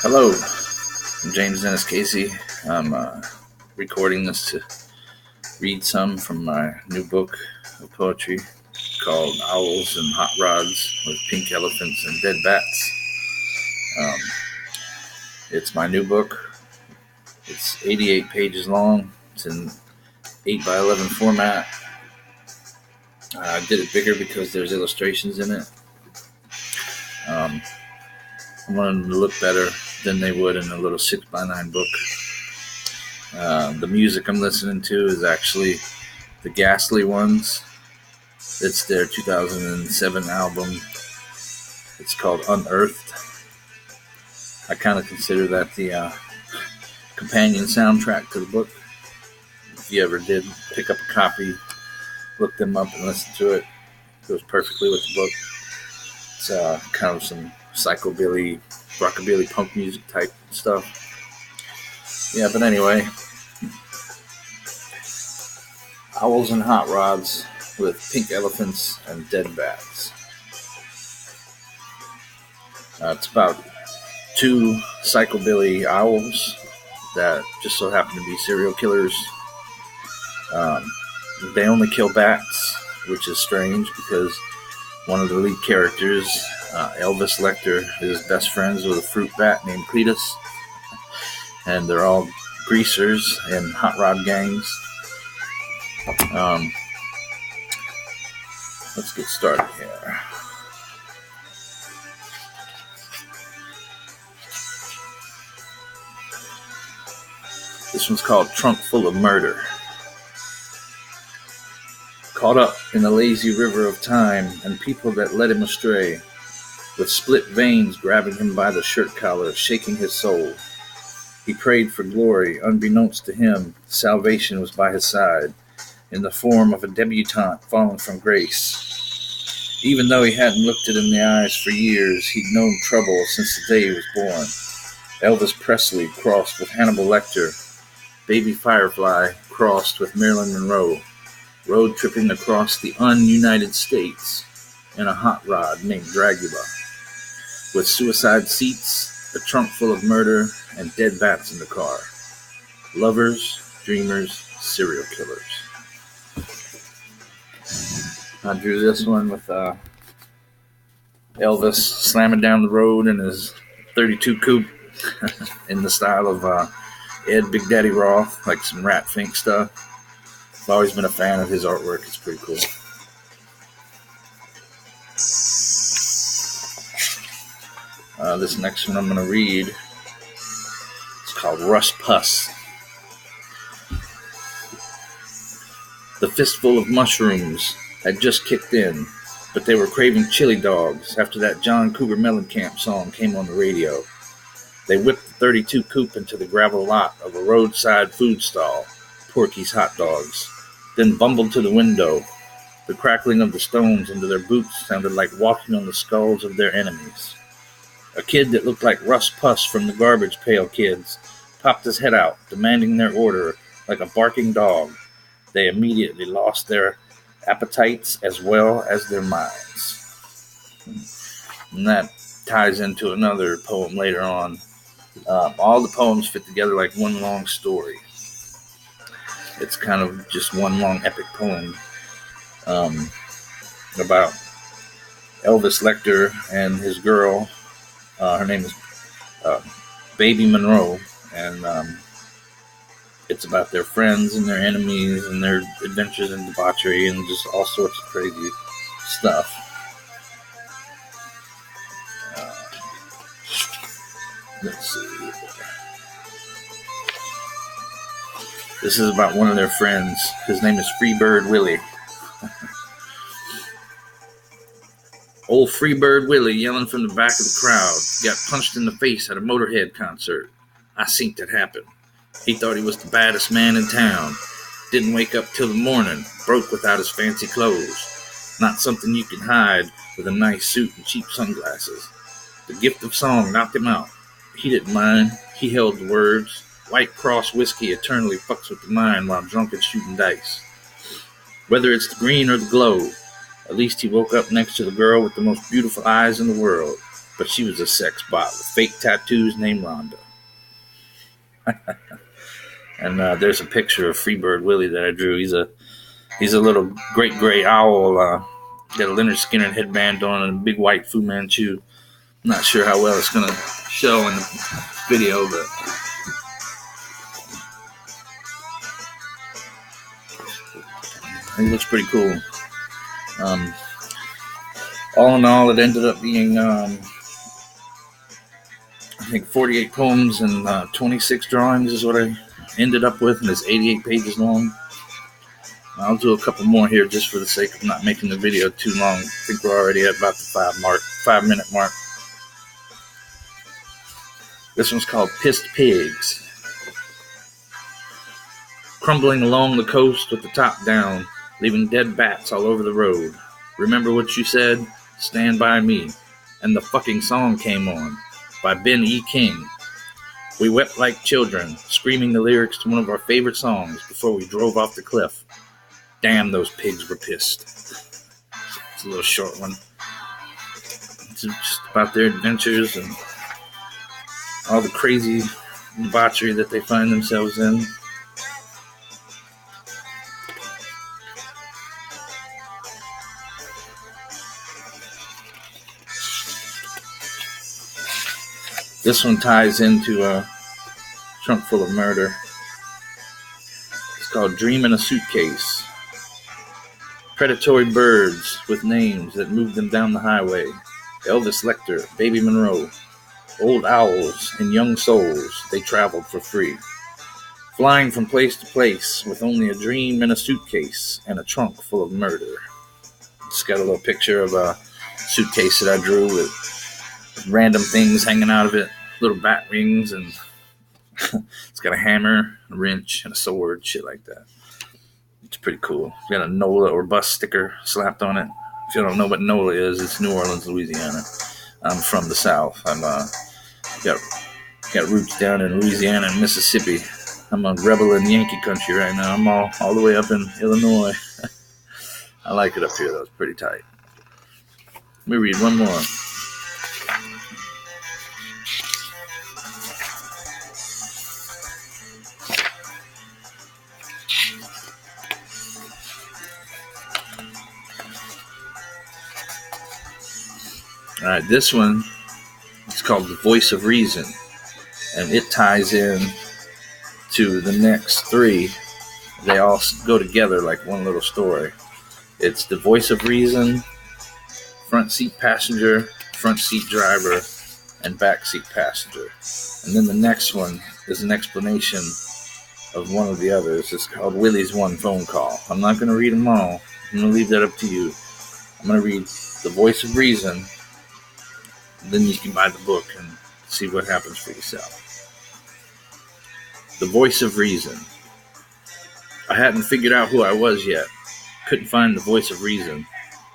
Hello, I'm James Dennis Casey. I'm recording this to read some from my new book of poetry called Owls and Hot Rods with Pink Elephants and Dead Bats. It's my new book. It's 88 pages long. It's in 8x11 format. I did it bigger because there's illustrations in it. I wanted them to look better than they would in a little 6x9 book. The music I'm listening to is actually the Ghastly ones. It's their 2007 album. It's called Unearthed. I kind of consider that the companion soundtrack to the book. If you ever did pick up a copy, look them up and listen to it. It goes perfectly with the book. It's kind of some psychobilly, rockabilly, punk music type stuff. Yeah, but anyway, Owls and Hot Rods with Pink Elephants and Dead Bats. It's about two psychobilly owls that just so happen to be serial killers. They only kill bats, which is strange because one of the lead characters, Elvis Lecter, is best friends with a fruit bat named Cletus, and they're all greasers and hot rod gangs. Let's get started here. This one's called Trunk Full of Murder. Caught up in the lazy river of time and people that led him astray, with split veins grabbing him by the shirt collar, shaking his soul. He prayed for glory. Unbeknownst to him, salvation was by his side, in the form of a debutante fallen from grace. Even though he hadn't looked it in the eyes for years, he'd known trouble since the day he was born. Elvis Presley crossed with Hannibal Lecter. Baby Firefly crossed with Marilyn Monroe. Road tripping across the un-United States in a hot rod named Dragula, with suicide seats, a trunk full of murder, and dead bats in the car. Lovers, dreamers, serial killers. I drew this one with Elvis slamming down the road in his 32 coupe in the style of Ed Big Daddy Roth, like some Rat Fink stuff. I've always been a fan of his artwork. It's pretty cool. This next one I'm going to read, it's called Rush Puss. The fistful of mushrooms had just kicked in, but they were craving chili dogs after that John Cougar Mellencamp song came on the radio. They whipped the 32 coupe into the gravel lot of a roadside food stall, Porky's Hot Dogs, then bumbled to the window. The crackling of the stones into their boots sounded like walking on the skulls of their enemies. A kid that looked like Russ Puss from the Garbage Pail Kids popped his head out, demanding their order like a barking dog. They immediately lost their appetites as well as their minds. And that ties into another poem later on. All the poems fit together like one long story. It's kind of just one long epic poem about Elvis Lecter and his girl. Her name is Baby Monroe, and it's about their friends and their enemies and their adventures in debauchery and just all sorts of crazy stuff. Let's see. This is about one of their friends. His name is Freebird Willie. Old Freebird Willie, yelling from the back of the crowd, got punched in the face at a Motorhead concert. I seen that happen. He thought he was the baddest man in town. Didn't wake up till the morning, broke without his fancy clothes. Not something you can hide with a nice suit and cheap sunglasses. The gift of song knocked him out. He didn't mind. He held the words. White Cross whiskey eternally fucks with the mind while drunk and shooting dice. Whether it's the green or the glow, at least he woke up next to the girl with the most beautiful eyes in the world. but she was a sex bot with fake tattoos named Rhonda. And there's a picture of Freebird Willie that I drew. He's a little great gray owl. Got a Leonard Skinner headband on and a big white Fu Manchu. I'm not sure how well it's going to show in the video, but it looks pretty cool. All in all, it ended up being, I think, 48 poems and 26 drawings is what I ended up with, and it's 88 pages long. I'll do a couple more here just for the sake of not making the video too long. I think we're already at about the 5 minute mark. This one's called Pissed Pigs. Crumbling along the coast with the top down, leaving dead bats all over the road. Remember what you said? Stand by me. And the fucking song came on by Ben E. King. We wept like children, screaming the lyrics to one of our favorite songs before we drove off the cliff. Damn, those pigs were pissed. It's a little short one. It's just about their adventures and all the crazy debauchery that they find themselves in. This one ties into a trunk full of murder. It's called Dream in a Suitcase. Predatory birds with names that move them down the highway. Elvis, Lecter, Baby Monroe. Old owls and young souls, they traveled for free. Flying from place to place with only a dream in a suitcase and a trunk full of murder. It's got a little picture of a suitcase that I drew with random things hanging out of it. Little bat wings, and it's got a hammer, a wrench, and a sword, shit like that. It's pretty cool. It's got a NOLA or bus sticker slapped on it. If you don't know what NOLA is, it's New Orleans, Louisiana. I'm from the South. I'm got roots down in Louisiana and Mississippi. I'm a rebel in Yankee country right now. I'm all the way up in Illinois. I like it up here, though. It's pretty tight. Let me read one more. All right, this one is called The Voice of Reason, and it ties in to the next three. They all go together like one little story. It's The Voice of Reason, Front Seat Passenger, Front Seat Driver, and Back Seat Passenger. And then the next one is an explanation of one of the others. It's called Willie's One Phone Call. I'm not going to read them all. I'm going to leave that up to you. I'm going to read The Voice of Reason. Then you can buy the book and see what happens for yourself. The Voice of Reason. I hadn't figured out who I was yet. Couldn't find the voice of reason.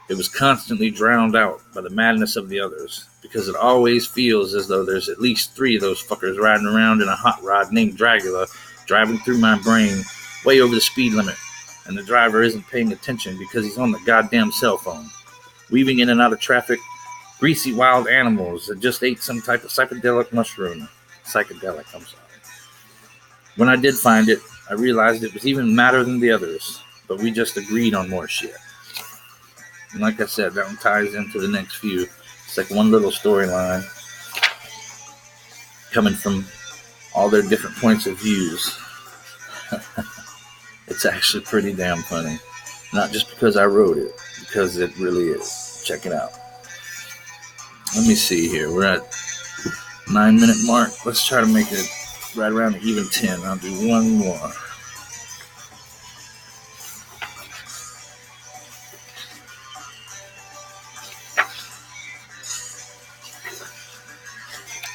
It was constantly drowned out by the madness of the others, because it always feels as though there's at least 3 of those fuckers riding around in a hot rod named Dragula, driving through my brain way over the speed limit, and the driver isn't paying attention because he's on the goddamn cell phone, weaving in and out of traffic. Greasy wild animals that just ate some type of psychedelic mushroom. I'm sorry. When I did find it, I realized it was even madder than the others, but we just agreed on more shit. And like I said, that one ties into the next few. It's like one little storyline coming from all their different points of views. It's actually pretty damn funny. Not just because I wrote it, because it really is. Check it out. Let me see here. We're at 9 minute mark. Let's try to make it right around even 10. I'll do one more.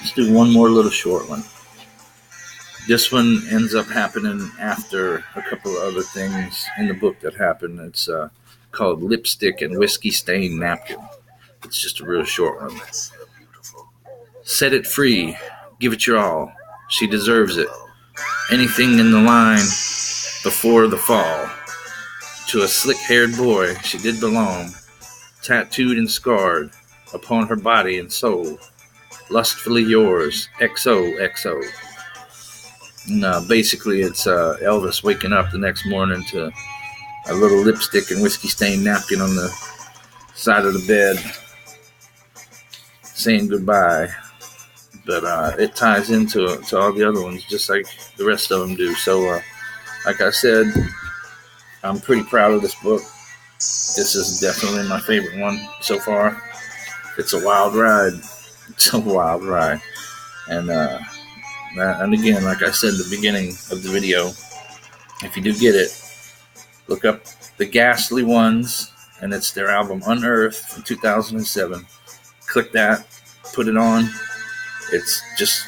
Let's do one more little short one. This one ends up happening after a couple of other things in the book that happened. It's called Lipstick and Whiskey Stained Napkin. It's just a real short one. Set it free. Give it your all. She deserves it. Anything in the line before the fall. To a slick-haired boy she did belong, tattooed and scarred upon her body and soul. Lustfully Yours, XOXO. And basically, it's Elvis waking up the next morning to a little lipstick and whiskey stained napkin on the side of the bed, saying goodbye. But it ties into all the other ones, just like the rest of them do. So, like I said, I'm pretty proud of this book. This is definitely my favorite one so far. It's a wild ride. It's a wild ride. And again, like I said at the beginning of the video, if you do get it, look up the Ghastly ones, and it's their album Unearthed from 2007. Click that, put it on. It's just,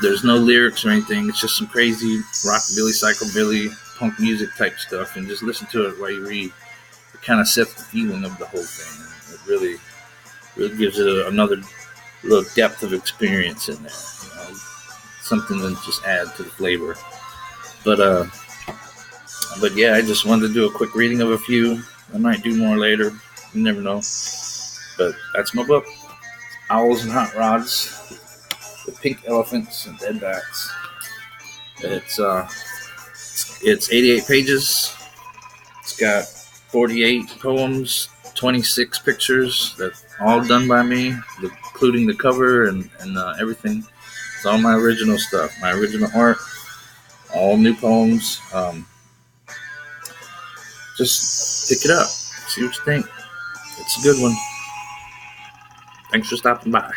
there's no lyrics or anything. It's just some crazy rockabilly, psychobilly, punk music type stuff, and just listen to it while you read. It kind of sets the feeling of the whole thing. It really gives it another little depth of experience in there. Something to just add to the flavor. But yeah, I just wanted to do a quick reading of a few. I might do more later. You never know. But that's my book. Owls and Hot Rods, with Pink Elephants and Dead Bats. It's 88 pages. It's got 48 poems, 26 pictures, that all done by me, including the cover and everything. It's all my original stuff, my original art, all new poems. Just pick it up, see what you think. It's a good one. Thanks for stopping by.